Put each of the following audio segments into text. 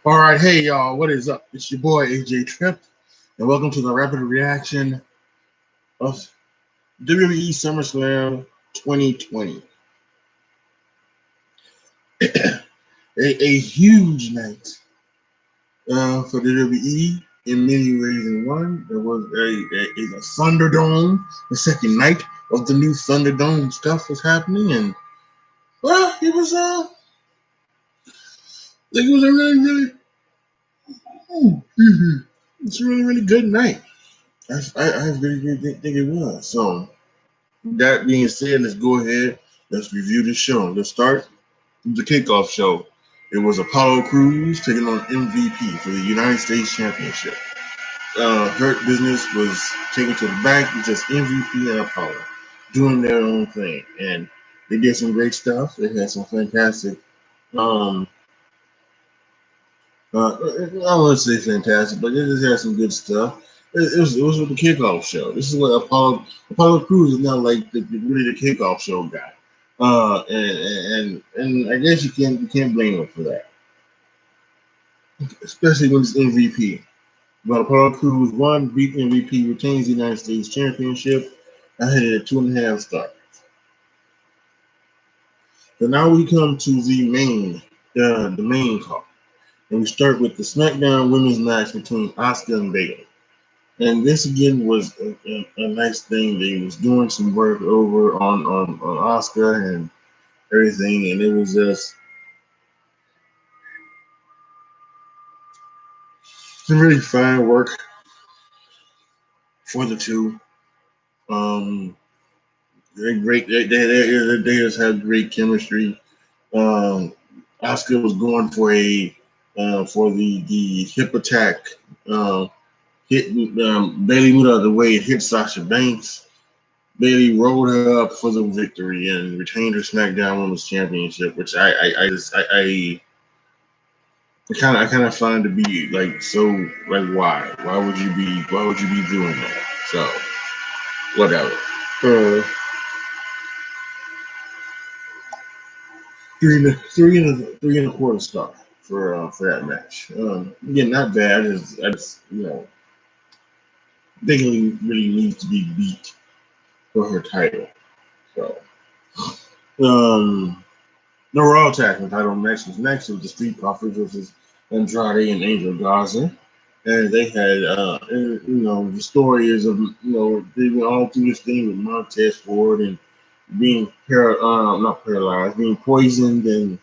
All right, hey y'all, what is up? It's your boy AJTRIP, and welcome to the rapid reaction of WWE SummerSlam 2020. a huge night for the WWE in many ways. In one, there was a Thunderdome. The second night of the new Thunderdome stuff was happening, and well, it was it was a it's a really good night. I really think it was. So that being said, let's go ahead. Let's review the show. Let's start with the kickoff show. It was Apollo Crews taking on MVP for the United States Championship. Hurt Business was taken to the back with just MVP and Apollo doing their own thing, and they did some great stuff. They had some fantastic. Um, I don't want to say fantastic, but they just had some good stuff. It was with the kickoff show. This is what Apollo Crews is now like really the kickoff show guy. And I guess you can't blame him for that, especially when it's MVP. But Apollo Crews won, beat MVP, retains the United States Championship. I had it at 2.5 stars. So now we come to the main card, and we start with the Smackdown Women's match between Asuka and Baylor. And this again was a nice thing. They was doing some work over on Asuka and everything, and it was just some really fine work for the two. Um, they're great. They just have great chemistry. Asuka was going for the hip attack. Hit Bayley moved out of the way. It hit Sasha Banks. Bayley rolled her up for the victory and retained her SmackDown Women's Championship, which I kind of find to be like so like why would you be doing that? So whatever. Uh, three and a quarter star for that match. Again, not bad. I just Bayley really needs to be beat for her title. So the Raw Tag Team title match was next. It was the Street Profits versus Andrade and Angel Garza. And they had, the story is of, they went all through this thing with Montez Ford and being not paralyzed, being poisoned and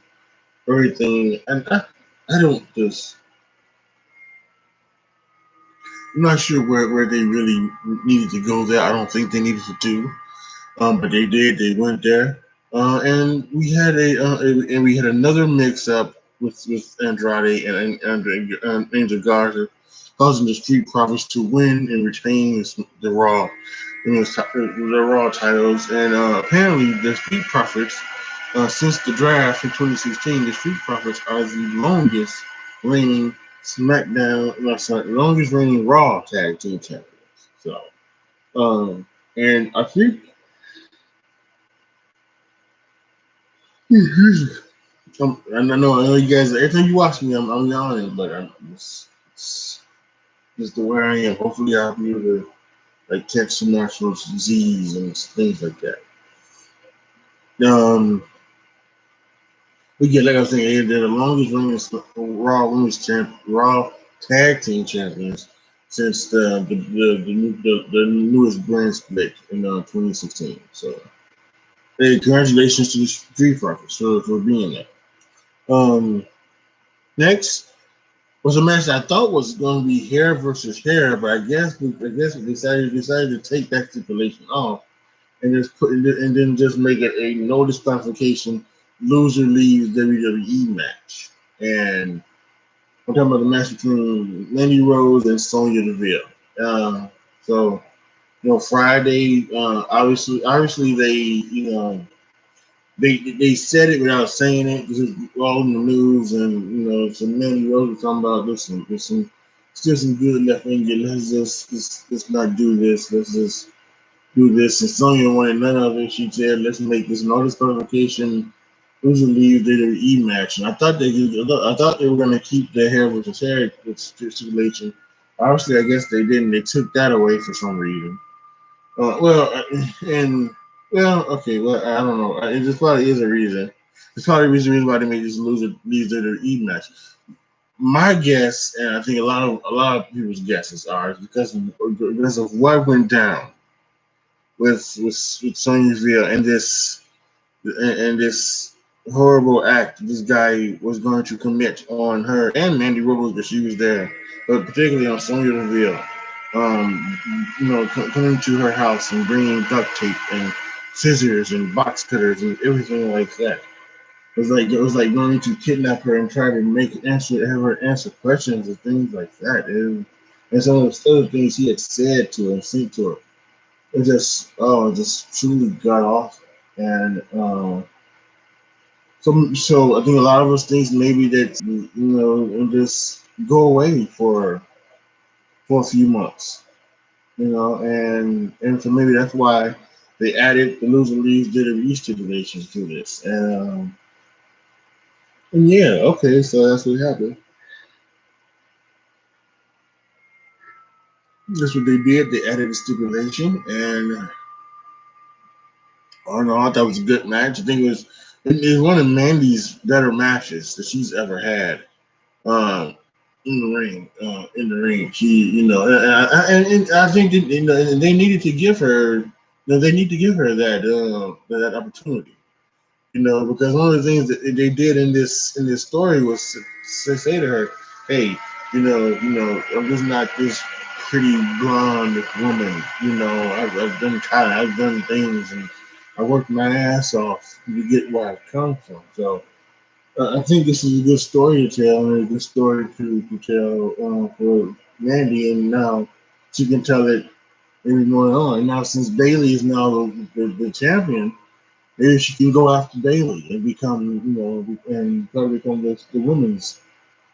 everything. And I don't just, I'm not sure where they really needed to go there. I don't think they needed to do, but they did. They went there, and we had another mix up with Andrade and Angel Garza, causing the Street Profits to win and retain the Raw, the Raw titles. And apparently, the Street Profits, since the draft in 2016, the Street Profits are the longest reigning longest reigning Raw Tag Team Champions. So, and I think. I know you guys. Every time you watch me, I'm yawning, but it's just the way I am. Hopefully, I'll be able to like catch some natural disease and things like that. Um, but yeah, like I was saying, they're the longest reigning Raw Tag Team Champions since the newest brand split in 2016. So, hey, congratulations to the Street Profits for being there. Next was a match I thought was going to be hair versus hair, but I guess we decided to take that stipulation off and then just make it a no disqualification loser leaves WWE match. And I'm talking about the match between Mandy Rose and Sonya Deville. So Friday, obviously they said it without saying it because it's all in the news, and some Mandy Rose was talking about, listen, there's still some good left in you. Let's not do this. Let's just do this. And Sonya wanted none of it. She said, let's make this no disqualification Loser leaves WWE match, and I thought they were gonna keep the hair with the hair stipulation. Obviously, I guess they didn't. They took that away for some reason. And okay, well, I don't know. It probably is a reason. It's probably the reason why they made this loser leaves WWE match. My guess, and I think a lot of people's guesses are because of what went down with Sonya Deville and this horrible act this guy was going to commit on her and Mandy Rose, but she was there, but particularly on Sonya Deville. Coming to her house and bringing duct tape and scissors and box cutters and everything like that. It was like going to kidnap her and try to have her answer questions and things like that. And some of the other things he had said to her and sent to her. It just truly got off. And so I think a lot of us think maybe that and just go away for a few months, and so maybe that's why they added the loser leaves did a stipulations to this, and yeah, okay, so that's what happened. That's what they did. They added a stipulation, and I don't know. I thought it was a good match. I think it was one of Mandy's better matches that she's ever had. Um, in the ring, and I think that, and they needed to give her, they need to give her that opportunity, because one of the things that they did in this story was to say to her, hey, I'm just not this pretty blonde woman, I've done things, and I worked my ass off to get where I come from. So I think this is a good story to tell, and a good story to tell for Mandy, and now she can tell it every going on. And now since Bayley is now the champion, maybe she can go after Bayley and become, and probably become the women's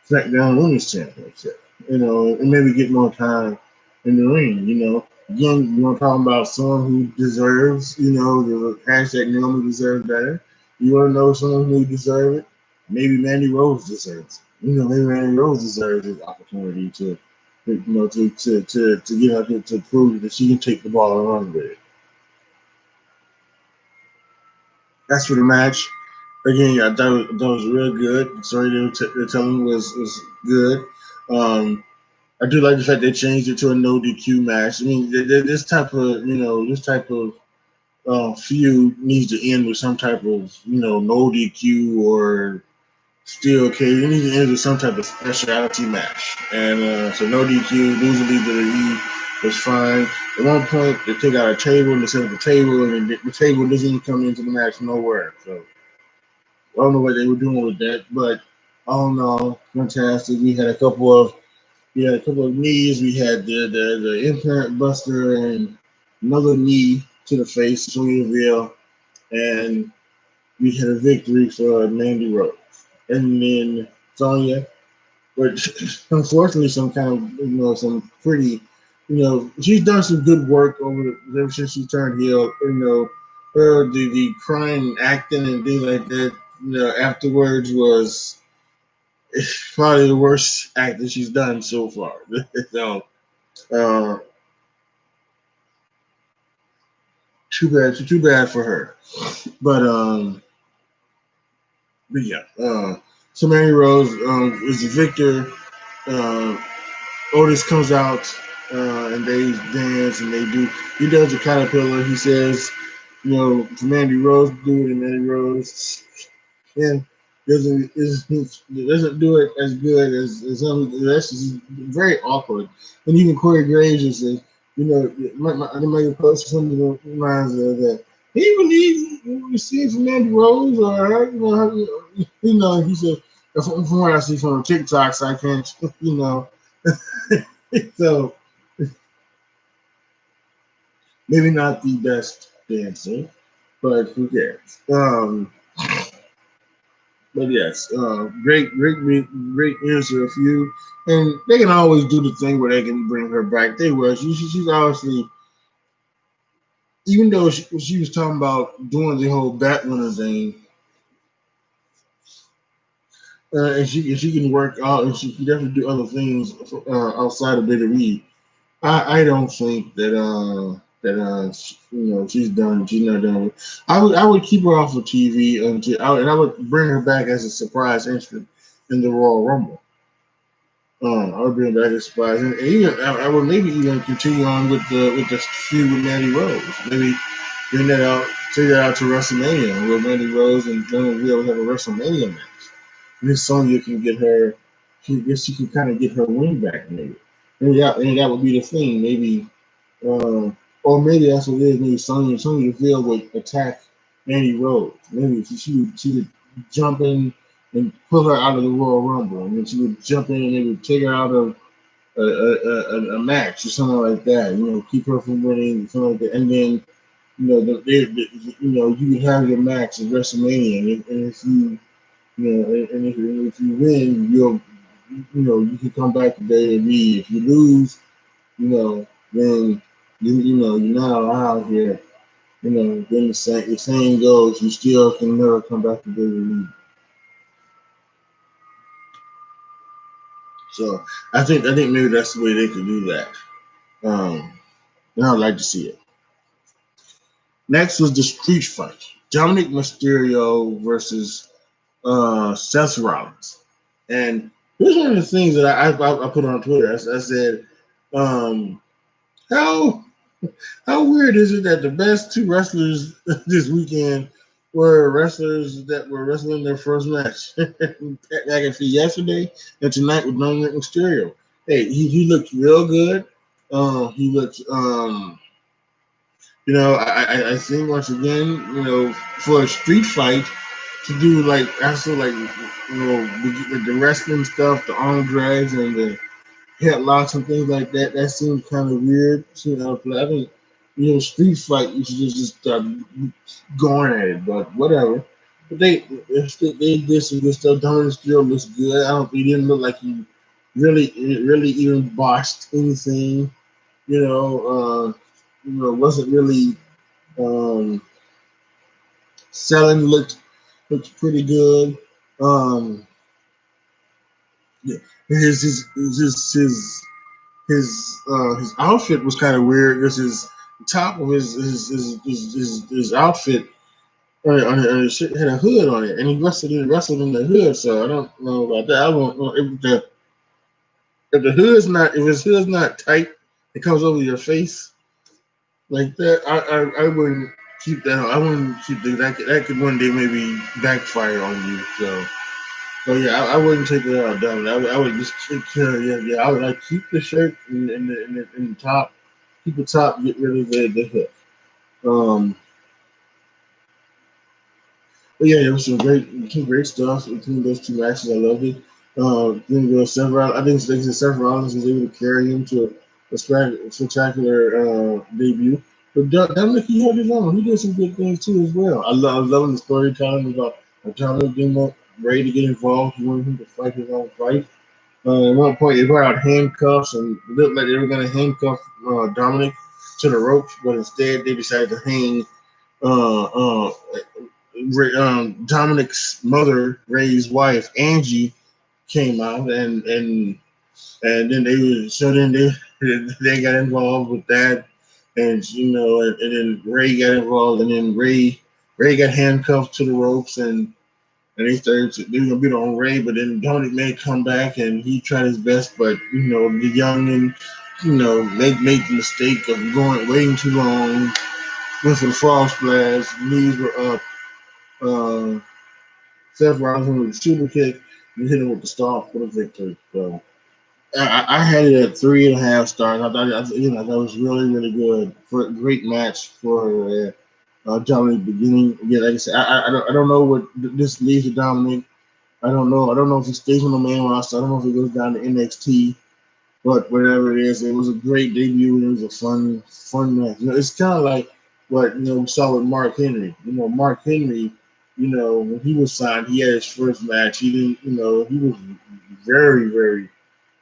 Smackdown Women's Championship, and maybe get more time in the ring, Again, talking about someone who deserves, the hashtag Naomi deserves better. You want to know someone who deserves it? Maybe Mandy Rose deserves it. Maybe Mandy Rose deserves this opportunity to get out there to prove that she can take the ball and run with it. That's for the match. Again, yeah, that was real good. The story they're telling was good. I do like the fact they changed it to a no DQ match. I mean, this type of feud needs to end with some type of no DQ or steel cage. It needs to end with some type of specialty match. And so no DQ, losing lead to the E was fine. At one point, they took out a table and they set up the table, and the table doesn't even come into the match nowhere. So I don't know what they were doing with that, but all in all, fantastic. We had a couple of knees. We had the implant buster and another knee to the face, Sonya Deville, and we had a victory for Mandy Rose. And then Sonya, but unfortunately, some kind of some pretty, she's done some good work ever since she turned heel. Her the crying, acting, and things like that. Afterwards was probably the worst act that she's done so far. So, uh, too bad for her. But yeah. So Mandy Rose is the victor. Uh, Otis comes out and they dance and they do. He does the caterpillar. He says, for Mandy Rose to do it, and Mandy Rose and doesn't do it as good as him. That's just very awkward. And even Corey Graves just says, they might have posted something that reminds of that. He believe we see it from Mandy Rose or her, he said, from what I see from the TikToks, I can't, so maybe not the best dancer, but who cares? But yes, great answer of you, and they can always do the thing where they can bring her back. They will. She's obviously, even though she was talking about doing the whole Batwoman thing, and she can work out, and she can definitely do other things outside of WWE. I don't think she's done. She's not done. I would keep her off of TV and I would bring her back as a surprise entrant in the Royal Rumble. I would bring her back as a surprise, and even I would maybe even continue on with the feud with Mandy Rose. Maybe bring that out, take that out to WrestleMania with Mandy Rose, and then we'll have a WrestleMania match. Miss Sonya can get her. She can kind of get her win back, maybe. And that would be the thing. Maybe or maybe that's what it is. Maybe Sonya Deville would attack Mandy Rose. Maybe she would jump in and pull her out of the Royal Rumble, and then she would jump in and they would take her out of a match or something like that. Keep her from winning, something like that. And then you can have your match at WrestleMania, and if if you win, you can come back to WWE. If you lose, then you're not allowed here. Then the saying goes, you still can never come back to WWE. So I think maybe that's the way they could do that. And I'd like to see it. Next was the street fight: Dominic Mysterio versus Seth Rollins. And here's one of the things that I put on Twitter. I said, how how weird is it that the best two wrestlers this weekend were wrestlers that were wrestling their first match back at yesterday and tonight with Dominic Mysterio? Hey, he looked real good. He looked, I think once again, for a street fight to do like also like the wrestling stuff, the arm drags and the headlocks and things like that. That seems kind of weird. I think street fight you should just start going at it, but whatever. But they did some good stuff. Dominic still looks good. I don't. He didn't look like he really even botched anything. Wasn't really um, selling. Looked pretty good. Um, yeah. His outfit was kind of weird because his top of his outfit had a hood on it, and he wrestled in the hood. So I don't know about that. I don't know if his hood's not tight, it comes over your face like that. I wouldn't keep that. I wouldn't keep that could one day maybe backfire on you. So yeah, I wouldn't take that out down. I would just yeah. I would like keep the shirt in the top, keep the top, get rid of the hook. Um, but yeah, there was some great stuff between those two matches. I loved it. Seth Rollins, I think Seth Rollins was able to carry him to a spectacular debut. But Dominic, he held his own. He did some good things too as well. I was loving the storytelling about Dominic didn't want Ray to get involved. He wanted him to fight his own fight. At one point, they brought out handcuffs and it looked like they were going to handcuff Dominic to the ropes, but instead they decided to hang uh, uh, Dominic's mother, Ray's wife, Angie, came out, and then they got involved with that, and then Ray got involved, and then Ray got handcuffed to the ropes, and they were gonna beat on Ray, but then Dominic may come back and he tried his best, but the young and made the mistake of waiting too long, went for the frog splash, knees were up. Uh, Seth Rollins with a super kick and hit him with the stomp for the victory. So I had it at 3.5 stars. I thought it was really good for a great match for Dominic beginning. Yeah, like I said, I don't know what this leads to Dominic. I don't know. I don't know if he stays on the main roster. I don't know if he goes down to NXT. But whatever it is, it was a great debut and it was a fun match. It's kind of like what we saw with Mark Henry. Mark Henry, when he was signed, he had his first match. He didn't, he was very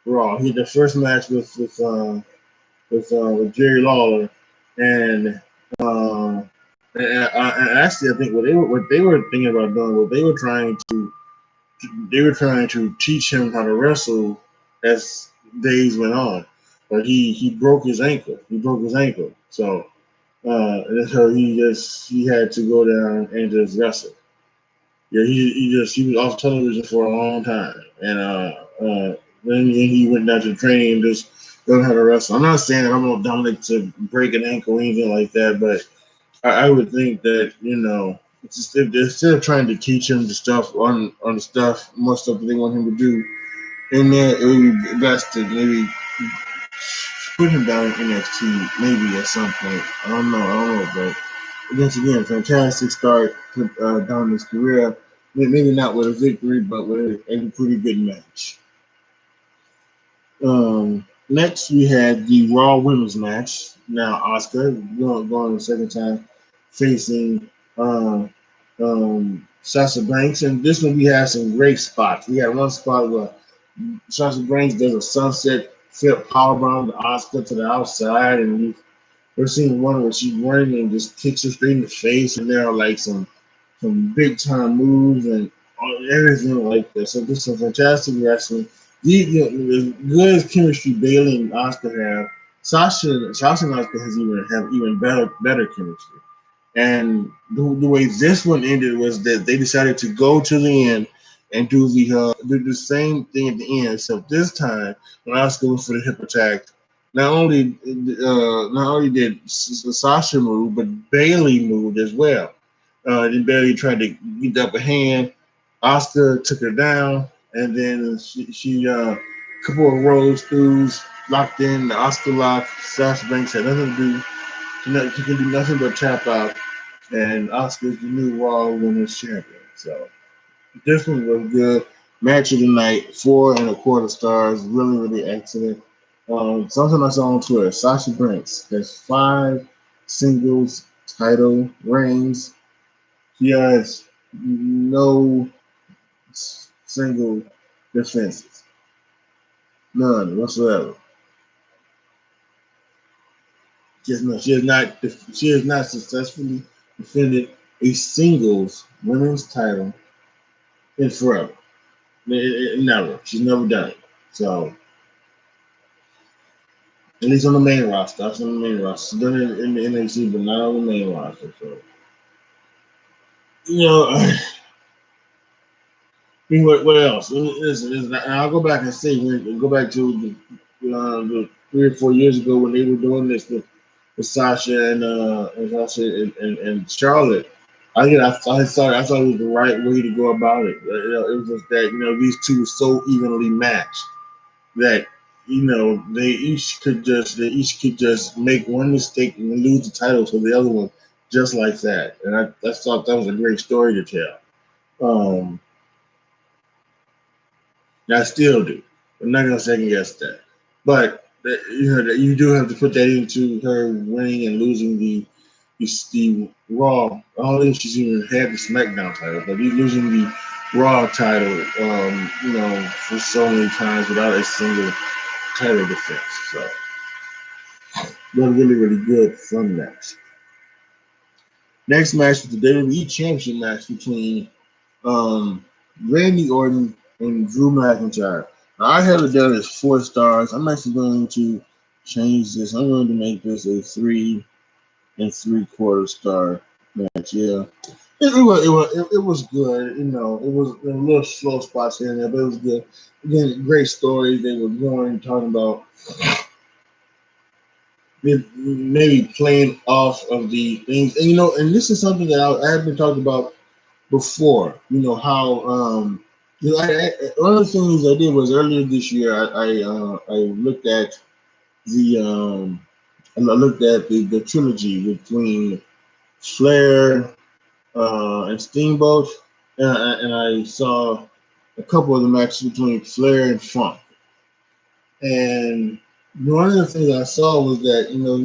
raw. He had the first match with Jerry Lawler, and uh, and actually, I think what they were thinking about doing, what they were trying to they were trying to teach him how to wrestle as days went on, but he broke his ankle. He broke his ankle, so and so he had to go down and just wrestle. Yeah, he was off television for a long time, and then he went down to training and just learn how to wrestle. I'm not saying that I'm gonna Dominic to break an ankle or anything like that, but I would think that it's just, if they're still trying to teach him the stuff on the stuff, more stuff that they want him to do, and then it would be best to maybe put him down in NXT maybe at some point. I don't know, but once again, fantastic start to Dominic's career. Maybe not with a victory, but with a pretty good match. Next, we had the Raw Women's match. Now, Asuka going the second time facing uh, Sasha Banks. And this one, we had some great spots. We had one spot where Sasha Banks does a sunset flip powerbomb to Asuka to the outside. And we're seeing one where she's running and just kicks her straight in the face. And there are like some big time moves and everything like that. So this is fantastic wrestling. The good chemistry Baylor and Oscar have. Sasha and Oscar have even better chemistry. And the way this one ended was that they decided to go to the end and do the same thing at the end. So this time, when Oscar went for the hip attack, not only did Sasha move, but Bayley moved as well. Then Bayley tried to get the upper hand. Oscar took her down, and then she couple of rolls throughs, locked in the Oscar lock. Sasha Banks had nothing to do. She can do nothing but tap out, and Oscar's the new Raw Women's Champion. So this one was good. Match of the night, 4.25 stars. Really, really excellent. Something I saw on Twitter. Sasha Banks has 5 singles title reigns. He has no single defenses, none whatsoever. She has not successfully defended a singles women's title in forever. Never. She's never done it. So at least on the main roster. That's on the main roster. She's done it in the NXT, but not on the main roster. So you know. What else? Listen, I'll go back and say, go back to the 3 or 4 years ago when they were doing this with Sasha and Charlotte. I thought it was the right way to go about it. It was just that these two were so evenly matched that they each could just make one mistake and lose the title to the other one just like that. And I thought that was a great story to tell. Um, I still do. I'm not gonna second guess that, but you do have to put that into her winning and losing the Raw. I don't think she's even had the SmackDown title, but he's losing the Raw title, for so many times without a single title defense. So, really, really, really good, fun match. Next match was the WWE Championship match between Randy Orton and Drew McIntyre. Now, I have it down as 4 stars. I'm actually going to change this. I'm going to make this a 3.75 star match. Yeah, it was good. It was a little slow spots here and there, but it was good. Again, great story. They were going talking about maybe playing off of the things, and this is something that I have been talking about before. How one of the things I did was earlier this year. I looked at the trilogy between Flair and Steamboat, and I saw a couple of the matches between Flair and Funk. And one of the things I saw was that those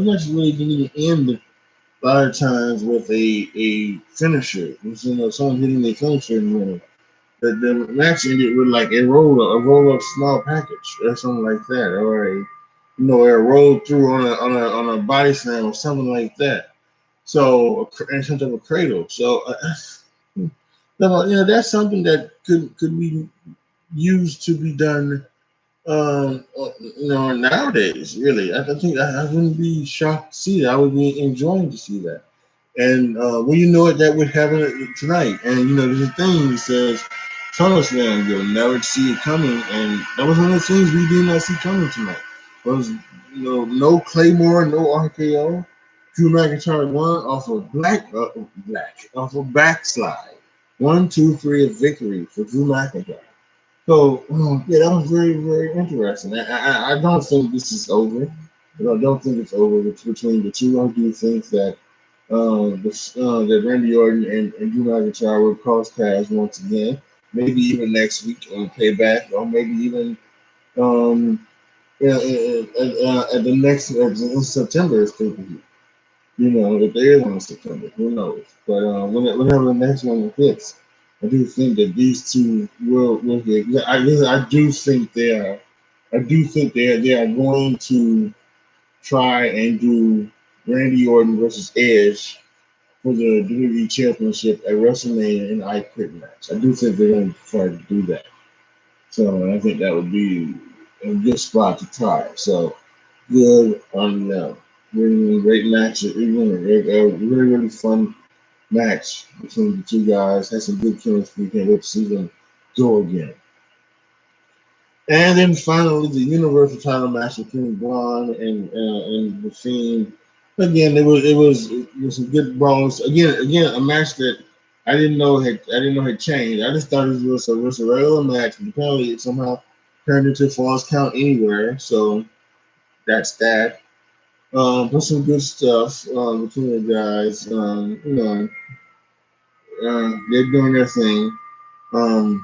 matches really didn't even end a lot of times with a finisher. Someone hitting their finisher and winning. The match ended with like a roll up small package or something like that, or a roll through on a body slam or something like that. So and some type of cradle. So No, that's something that could be used to be done. Nowadays, really, I think I wouldn't be shocked to see that. I would be enjoying to see that. And that would happen tonight. And there's a thing that says SummerSlam, you'll never see it coming. And that was one of the things we did not see coming tonight. Was no Claymore, no RKO. Drew McIntyre won off of off of backslide. 1, 2, 3 a victory for Drew McIntyre. So yeah, that was very, very interesting. I don't think this is over. I don't think it's over between the two. I do think that that Randy Orton and Drew McIntyre will cross paths once again. Maybe even next week on Payback, or maybe even um, at the next in September's pay-per-view. If there is one in September, who knows? But whenever the next one hits, I do think that these two will get. I do think they are. I do think they are going to try and do Randy Orton versus Edge for the WWE Championship at WrestleMania in AJTRIP match. I do think they're going to try to do that. So I think that would be a good spot to try. So good on them. Really great match. A really, really fun match between the two guys. Had some good chemistry. Can't wait to see them go again. And then finally, the Universal Title match between Braun and the Fiend. Again, it was some good brawls. Again, a match that I didn't know had changed. I just thought it was a regular match, but apparently it somehow turned into Falls Count Anywhere. So that's that. But some good stuff between the guys. They're doing their thing. Um,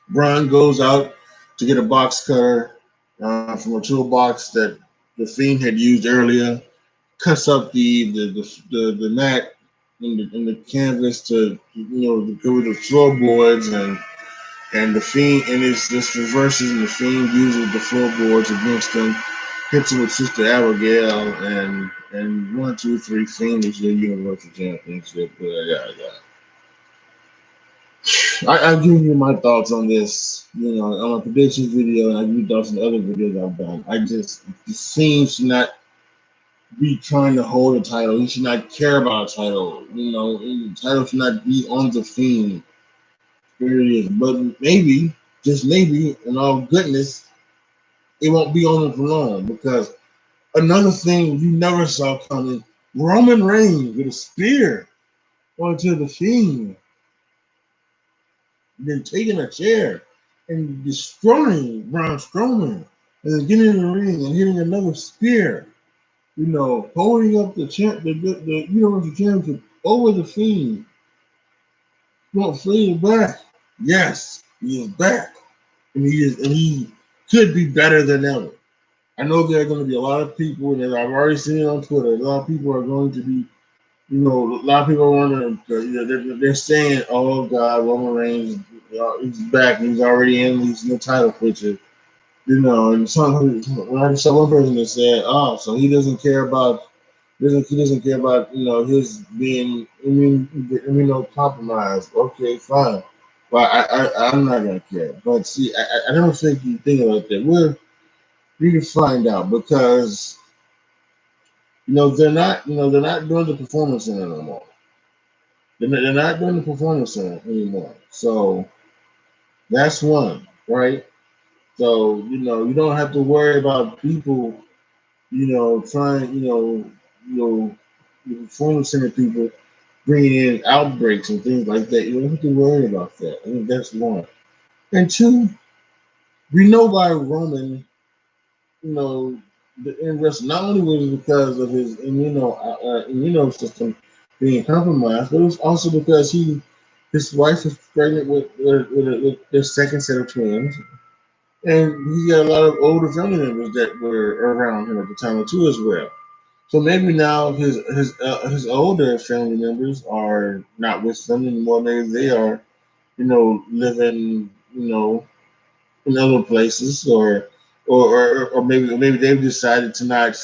Braun goes out to get a box cutter from a toolbox that the Fiend had used earlier. Cuts up the mat in the canvas to go with the floorboards and the Fiend and it's just reverses and the Fiend uses the floorboards against him. Hits him with Sister Abigail and 1, 2, 3 Fiend is your Universal Championship. I'll give you my thoughts on this, on a prediction video, and I'll give you thoughts on other videos I've done. The Fiend should not be trying to hold a title. He should not care about a title. The title should not be on the Fiend. Here it is. But maybe, just maybe, in all goodness, it won't be on him for long because another thing you never saw coming, Roman Reigns with a spear onto the Fiend. Then taking a chair and destroying Braun Strowman, and then getting in the ring and hitting another spear. Holding up the Universal Championship over the Fiend. Won't flee back. Yes, he is back, and he could be better than ever. I know there are going to be a lot of people, and I've already seen it on Twitter. A lot of people are going to be a lot of people are wondering. They're saying, "Oh God, Roman Reigns, he's back. He's already in the title picture." And when I saw one person that said, "Oh, so he doesn't care about he doesn't care about his being immunocompromised." Okay, fine. But I'm not gonna care. But see, I don't think you think about that. We can find out because they're not doing the performance center no more. They're not doing the performance center anymore. So that's one, right? So you don't have to worry about people, trying, the performance center people bringing in outbreaks and things like that. You don't have to worry about that. I think that's one. And two, we know why Roman, the interest not only was it because of his immune system being compromised, but it was also because his wife was pregnant with their second set of twins, and he got a lot of older family members that were around him at the time too as well. So maybe now his older family members are not with them anymore. Maybe they are, living, in other places, or maybe they've decided to not,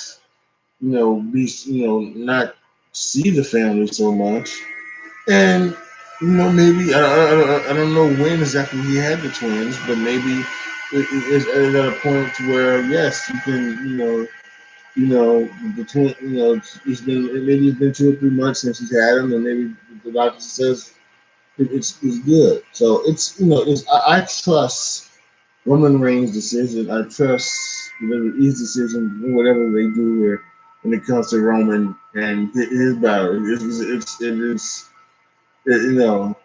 not see the family so much, and maybe I don't know when exactly he had the twins, but maybe it's at a point where yes, you can the twin it's been 2 or 3 months since he's had them, and maybe the doctor says it's good. So I trust Roman Reigns' decision. I trust his decision, whatever they do here when it comes to Roman and his battle. You know,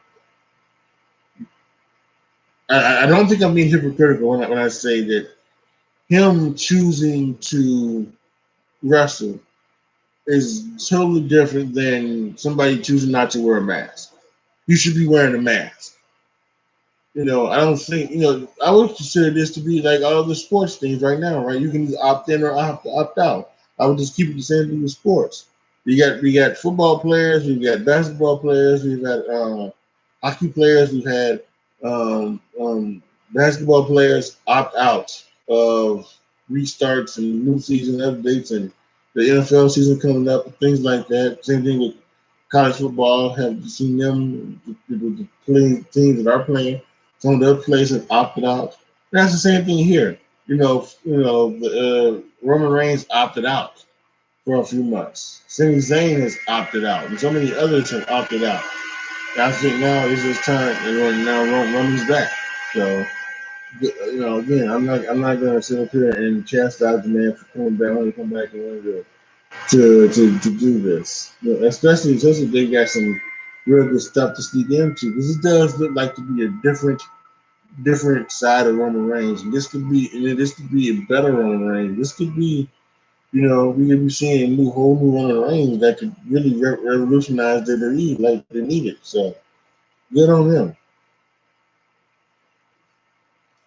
I don't think I'm being hypocritical when I say that him choosing to wrestle is totally different than somebody choosing not to wear a mask. You should be wearing a mask. I don't think, I would consider this to be like all the sports things right now, right? You can either opt in or opt out. I would just keep it the same thing with sports. We got football players, we've got basketball players, we've got hockey players, we've had basketball players opt out of restarts and new season updates and the NFL season coming up, things like that. Same thing with college football. Have you seen them, the teams that are playing? Some of the other players have opted out. And that's the same thing here. Roman Reigns opted out for a few months. Sami Zayn has opted out, and so many others have opted out. I think now it's just time, and now Roman's back. So, again, I'm not going to sit up here and chastise the man for coming back. I want to come back and want to do this. Especially since they got some real good stuff to sneak into, because it does look like to be a different side of Roman Reigns. And this could be a better Roman Reigns. This could be, we could be seeing a whole new Roman Reigns that could really revolutionize the league like they needed. So good on them.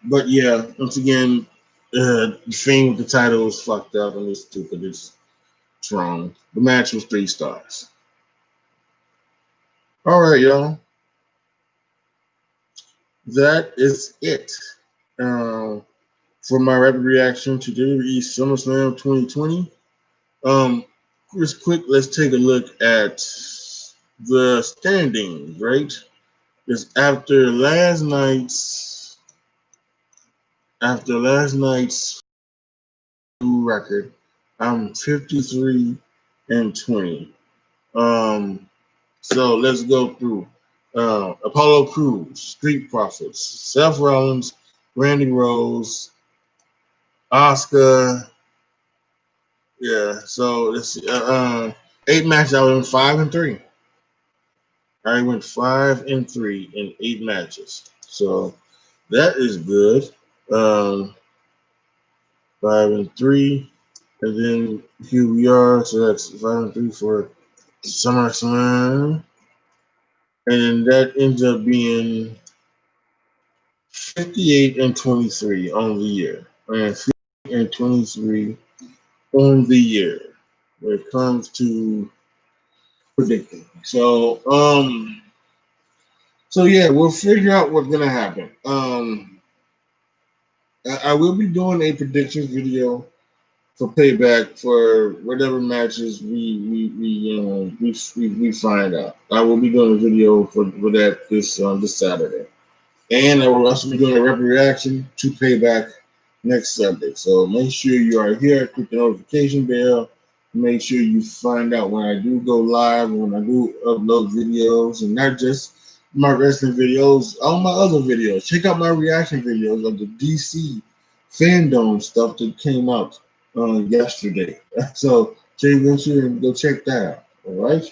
But yeah, once again, the thing with the title is fucked up and it's stupid. It's wrong. The match was 3 stars. All right, y'all. That is it for my rapid reaction to WWE SummerSlam 2020. Just quick, let's take a look at the standings, right? Because after last night's record, I'm 53-20. So let's go through. Apollo Crews, Street Profits, Seth Rollins, Randy Rose, Oscar. Yeah, so let's see. 8 matches. I went 5-3. I went 5-3 in 8 matches. So that is good. 5-3, and then here we are. So that's 5-3 for SummerSlam, and then that ends up being 58-23 on the year, and 58-23 on the year when it comes to predicting. So yeah, we'll figure out what's gonna happen. I will be doing a predictions video for payback for whatever matches we find out. I will be doing a video for that this Saturday. And I will also be doing a rapid reaction to Payback next Sunday. So make sure you are here, click the notification bell. Make sure you find out when I do go live, when I do upload videos, and not just my wrestling videos, all my other videos. Check out my reaction videos of the DC fandom stuff that came out yesterday. So make sure and go check that out. All right.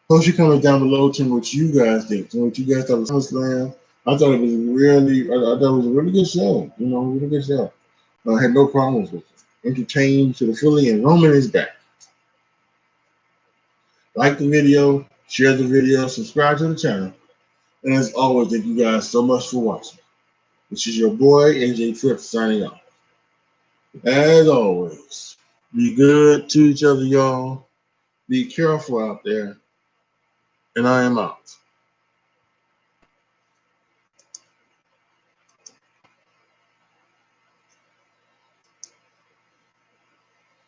Post your comments down below to what you guys think. So what you guys thought of SummerSlam. I thought it was I thought it was a really good show. Really good show. I had no problems with it. Entertained to the fully, and Roman is back. Like the video, share the video, subscribe to the channel. And as always, thank you guys so much for watching. This is your boy, AJTRIP, signing off. As always, be good to each other, y'all. Be careful out there. And I am out.